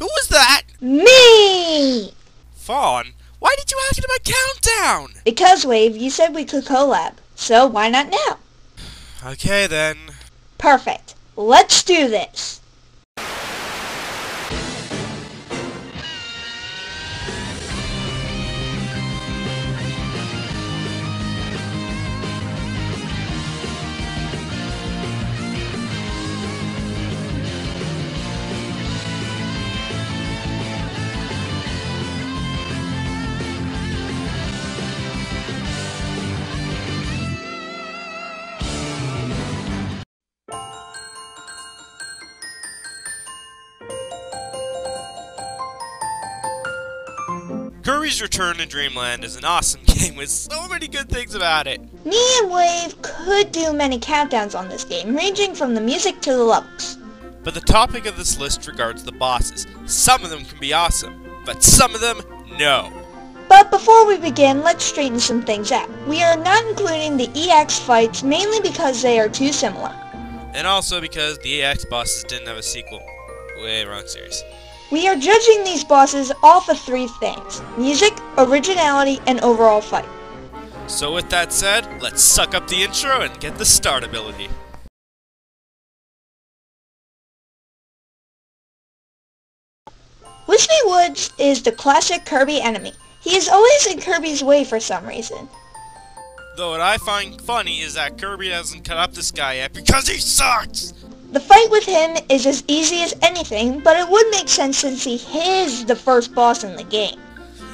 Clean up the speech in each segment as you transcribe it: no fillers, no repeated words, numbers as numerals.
Who was that? Me! Fawn, why did you ask me my countdown? Because, Wave, you said we could collab. So why not now? Okay then. Perfect. Let's do this. Kirby's Return to Dreamland is an awesome game with so many good things about it. Me and Wave could do many countdowns on this game, ranging from the music to the levels. But the topic of this list regards the bosses. Some of them can be awesome, but some of them, no. But before we begin, let's straighten some things out. We are not including the EX fights, mainly because they are too similar. And also because the EX bosses didn't have a sequel. Wait, wrong series. We are judging these bosses off of 3 things: music, originality, and overall fight. So with that said, let's suck up the intro and get the start ability. Whispy Woods is the classic Kirby enemy. He is always in Kirby's way for some reason. Though what I find funny is that Kirby hasn't cut up this guy yet because he sucks! The fight with him is as easy as anything, but it would make sense since he is the first boss in the game.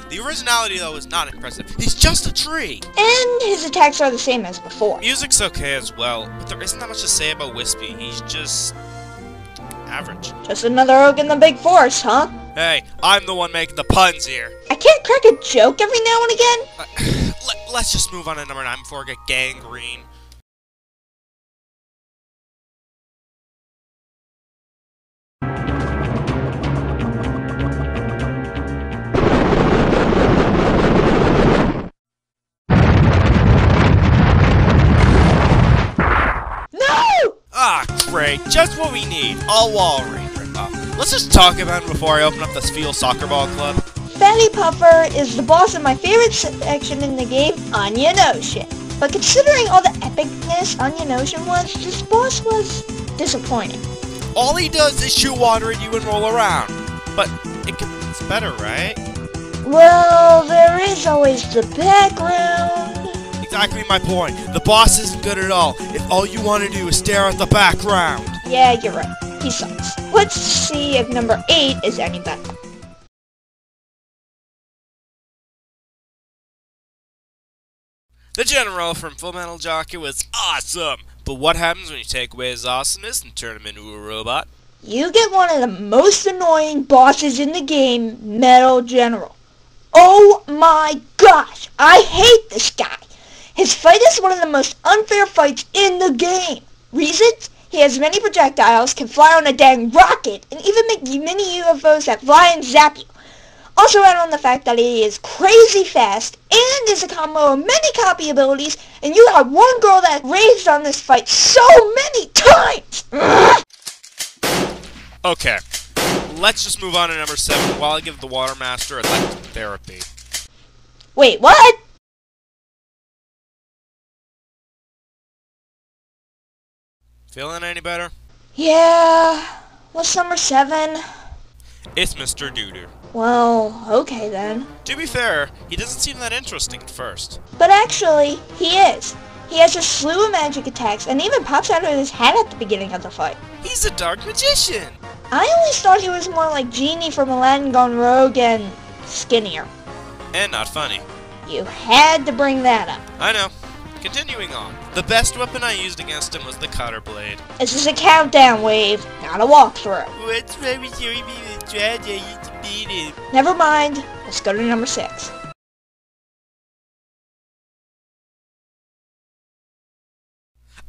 The originality though is not impressive. He's just a tree! And his attacks are the same as before. Music's okay as well, but there isn't that much to say about Whispy. He's just average. Just another oak in the big forest, huh? Hey, I'm the one making the puns here. I can't crack a joke every now and again. Let's just move on to number 9 before I get gangrene. Ah, great. Just what we need. All wall ring ripoff. Let's just talk about it before I open up this field soccer ball club. Fatty Puffer is the boss of my favorite section in the game, Onion Ocean. But considering all the epicness Onion Ocean was, this boss was disappointing. All he does is shoot water at you and roll around. But it's better, right? Well, there is always the background. Exactly my point. The boss isn't good at all if all you want to do is stare at the background. Yeah, you're right. He sucks. Let's see if number 8 is any better. The General from Fullmetal Jacket was awesome! But what happens when you take away his awesomeness and turn him into a robot? You get one of the most annoying bosses in the game, Metal General. Oh my gosh, I hate this guy. His fight is one of the most unfair fights in the game. Reasons? He has many projectiles, can fly on a dang rocket, and even make mini UFOs that fly and zap you. Also add on the fact that he is crazy fast, and is a combo of many copy abilities, and you got one girl that raves on this fight so many times! Okay, let's just move on to number 7 while I give the Water Master electric therapy. Wait, what? Feeling any better? Yeah, what's number 7? It's Mr. Dooter. Well, okay then. To be fair, he doesn't seem that interesting at first. But actually, he is. He has a slew of magic attacks and even pops out of his hat at the beginning of the fight. He's a dark magician! I always thought he was more like Genie from Aladdin Gone Rogue and skinnier. And not funny. You had to bring that up. I know. Continuing on. The best weapon I used against him was the cutter blade. This is a countdown, Wave, not a walkthrough. What's wrong with you? The strategy to beat him. Never mind. Let's go to number 6.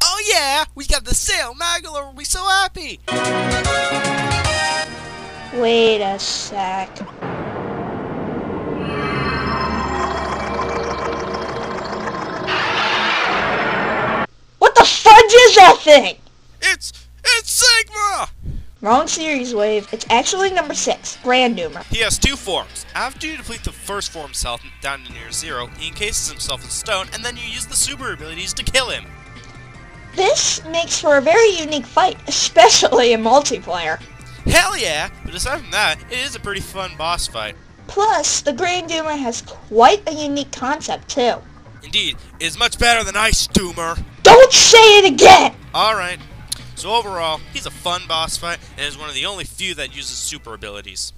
Oh yeah! We got the sale! Magolor will be so happy! Wait a sec. What the fudge is that thing? It's Sigma! Wrong series, Wave. It's actually number 6, Grand Doomer. He has 2 forms. After you deplete the first form's health down to near 0, he encases himself in stone, and then you use the super abilities to kill him. This makes for a very unique fight, especially in multiplayer. Hell yeah! But aside from that, it is a pretty fun boss fight. Plus, the Grand Doomer has quite a unique concept, too. Indeed, it is much better than Ice Doomer. Don't say it again! Alright. So overall, he's a fun boss fight, and is one of the only few that uses super abilities.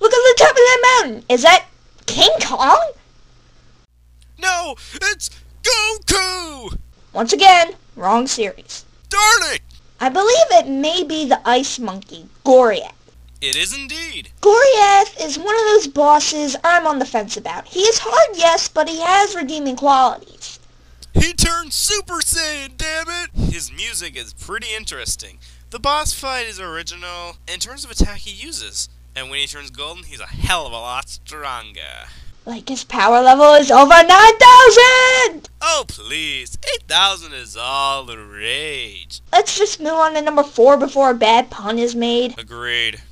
Look at the top of that mountain! Is that King Kong? No! It's Goku! Once again, wrong series. Darn it! I believe it may be the ice monkey, Goriath. It is indeed. Goriath is one of those bosses I'm on the fence about. He is hard, yes, but he has redeeming qualities. He turned Super Saiyan, damn it! His music is pretty interesting. The boss fight is original in terms of attack he uses. And when he turns golden, he's a hell of a lot stronger. Like his power level is over 9,000! Oh please, 8,000 is all the rage. Let's just move on to number 4 before a bad pun is made. Agreed.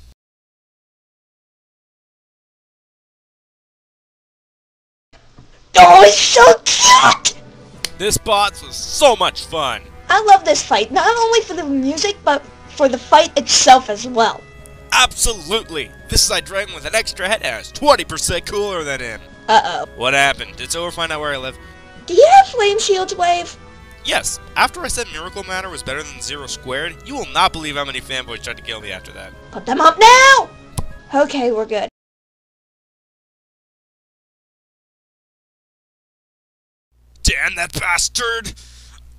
Oh, he's so cute! This boss was so much fun. I love this fight, not only for the music, but for the fight itself as well. Absolutely. This is a dragon with an extra head and is 20% cooler than him. Uh-oh. What happened? Did Silver find out where I live? Do you have flame shields, Wave? Yes. After I said Miracle Matter was better than 0 squared, you will not believe how many fanboys tried to kill me after that. Put them up now! Okay, we're good. Damn that bastard!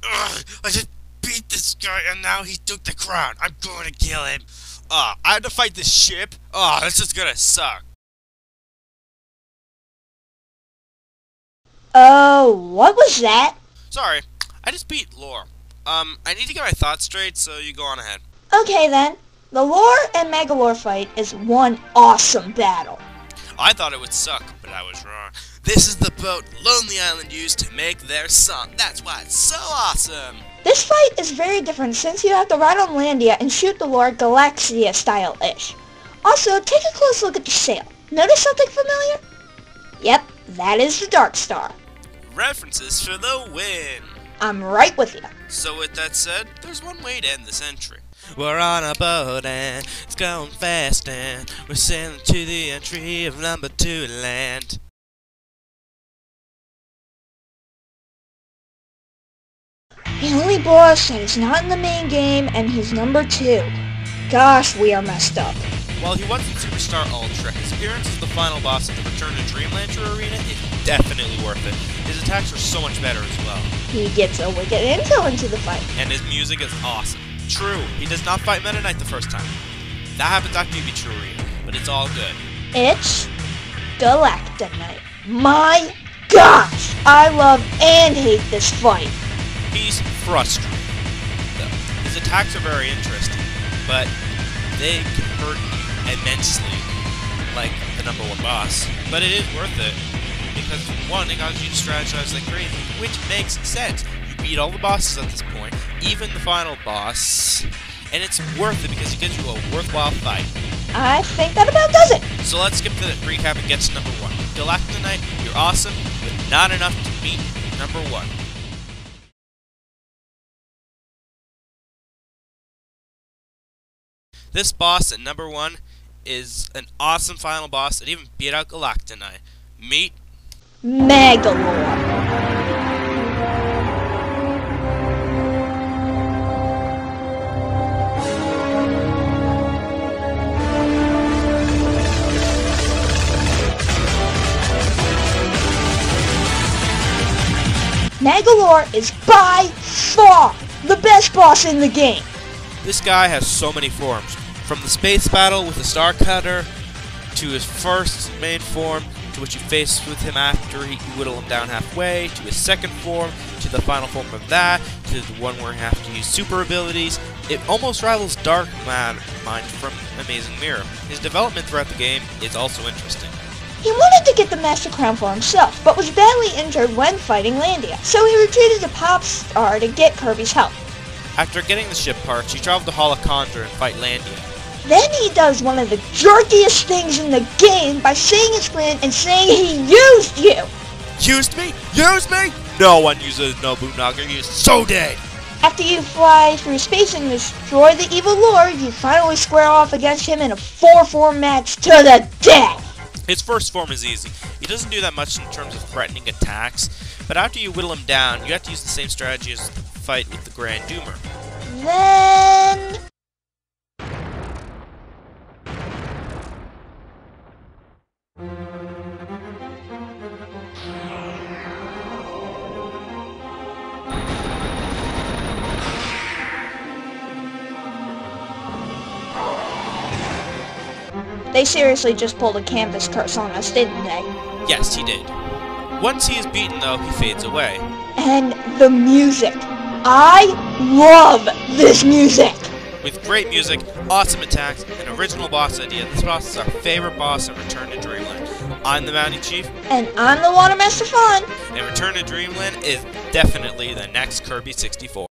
Ugh, I just beat this guy and now he took the crown. I'm going to kill him. I had to fight this ship? This is gonna suck. Oh, what was that? Sorry, I just beat Lore. I need to get my thoughts straight, so you go on ahead. Okay then. The Lore and Magolor fight is one awesome battle. I thought it would suck, but I was wrong. This is the boat Lonely Island used to make their song. That's why it's so awesome. This fight is very different since you have to ride on Landia and shoot the Lord Galacta style-ish. Also, take a close look at the sail. Notice something familiar? Yep, that is the Dark Star. References for the win. I'm right with you. So with that said, there's one way to end this entry. We're on a boat and it's going fast and we're sailing to the entry of number 2 land. The only boss that is not in the main game, and he's number 2. Gosh, we are messed up. While he wasn't Superstar Ultra, his appearance as the final boss at the Return to Dreamland arena is definitely worth it. His attacks are so much better as well. He gets a wicked intel into the fight. And his music is awesome. True, he does not fight Meta Knight the first time. That happens after you beat True Arena, but it's all good. It's Galacta Knight. My gosh, I love and hate this fight. He's frustrating, though. His attacks are very interesting, but they can hurt you immensely, like the number 1 boss. But it is worth it, because 1, it causes you to strategize like crazy, which makes sense. You beat all the bosses at this point, even the final boss, and it's worth it because it gives you a worthwhile fight. I think that about does it. So let's skip to the recap and get to number 1. Galacta Knight, you're awesome, but not enough to beat number 1. This boss at number 1 is an awesome final boss that even beat out Galacta Knight. Meet Magolor. Magolor is by far the best boss in the game. This guy has so many forms. From the space battle with the Star Cutter, to his first main form, to which you face with him after you whittle him down halfway, to his second form, to the final form of that, to the one where you have to use super abilities. It almost rivals Dark Mind from Amazing Mirror. His development throughout the game is also interesting. He wanted to get the Master Crown for himself, but was badly injured when fighting Landia, so he retreated to Popstar to get Kirby's help. After getting the ship parts, you travel to Holocondra and fight Landia. Then he does one of the jerkiest things in the game by saying his plan and saying he used you! Used me? Used me? No one uses Nobunaga, he is so dead! After you fly through space and destroy the evil lord, you finally square off against him in a 4-4 match to the death! His first form is easy. He doesn't do that much in terms of threatening attacks, but after you whittle him down, you have to use the same strategy as the fight with the Grand Doomer. Then... They seriously just pulled a canvas curse on us, didn't they? Yes, he did. Once he is beaten, though, he fades away. And the music. I love this music! With great music, awesome attacks, and original boss idea, this boss is our favorite boss in Return to Dreamland. I'm the Mountie Chief. And I'm the Watermaster Fawn. And Return to Dreamland is definitely the next Kirby 64.